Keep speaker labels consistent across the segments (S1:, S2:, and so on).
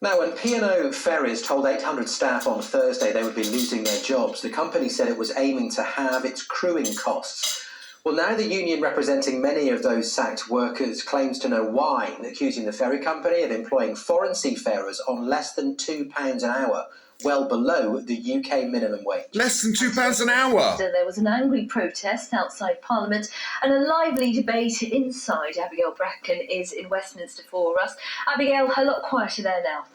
S1: Now, when P&O Ferries told 800 staff on Thursday they would be losing their jobs, the company said it was aiming to halve its crewing costs. Well, now the union representing many of those sacked workers claims to know why, accusing the ferry company of employing foreign seafarers on less than £2 an hour, well below the UK minimum wage.
S2: Less than £2 an hour?
S3: There was an angry protest outside Parliament and a lively debate inside. Abigail Bracken is in Westminster for us. Abigail, a lot quieter there now.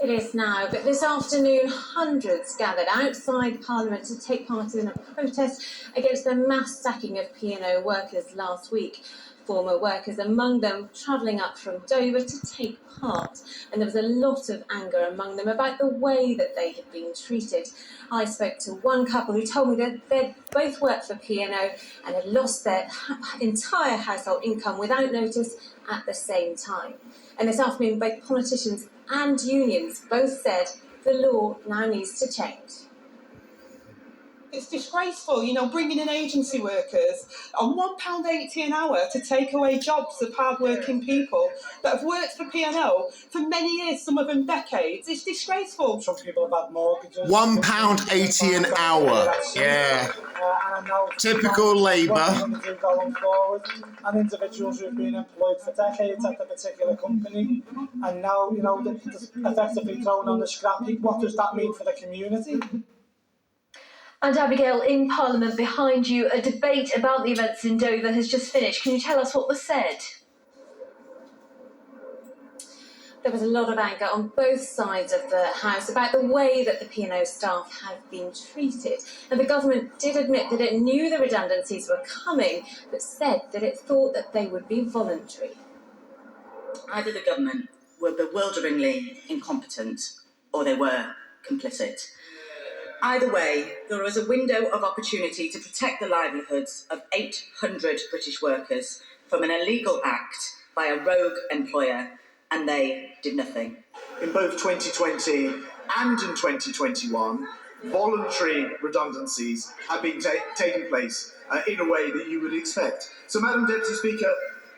S4: It is now, but this afternoon hundreds gathered outside Parliament to take part in a protest against the mass sacking of P&O workers last week. Former workers among them travelling up from Dover to take part, and there was a lot of anger among them about the way that they had been treated. I spoke to one couple who told me that they'd both worked for P&O and had lost their entire household income without notice at the same time. And this afternoon, both politicians and unions both said the law now needs to change.
S5: It's disgraceful, bringing in agency workers on £1.80 an hour to take away jobs of hard-working people that have worked for P&O for many years, some of them decades. It's disgraceful.
S6: Some people have had mortgages.
S2: £1.80 an hour. Yeah. Typical Labour.
S6: And individuals who've been employed for decades at the particular company, and now, they're effectively thrown on the scrap heap. What does that mean for the community?
S3: And Abigail, in Parliament behind you, a debate about the events in Dover has just finished. Can you tell us what was said?
S4: There was a lot of anger on both sides of the House about the way that the P&O staff had been treated. And the government did admit that it knew the redundancies were coming, but said that it thought that they would be voluntary.
S7: Either the government were bewilderingly incompetent or they were complicit. Either way, there was a window of opportunity to protect the livelihoods of 800 British workers from an illegal act by a rogue employer, and they did nothing.
S8: In both 2020 and in 2021, voluntary redundancies have been taking place in a way that you would expect. So, Madam Deputy Speaker,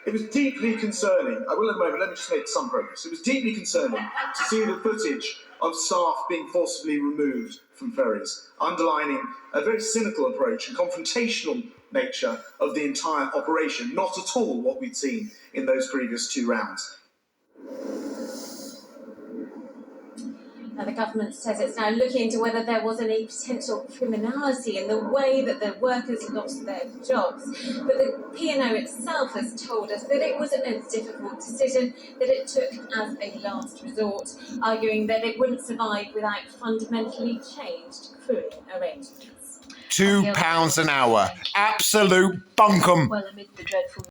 S8: it was deeply concerning. I will in a moment, let me just make some progress. It was deeply concerning to see the footage of staff being forcibly removed from ferries, underlining a very cynical approach and confrontational nature of the entire operation, not at all what we'd seen in those previous two rounds.
S4: Now, the government says it's now looking into whether there was any potential criminality in the way that the workers lost their jobs. But the P&O itself has told us that it wasn't a difficult decision that it took as a last resort, arguing that it wouldn't survive without fundamentally changed crewing arrangements.
S2: £2 an hour. Absolute bunkum.
S3: Well, amid the dreadful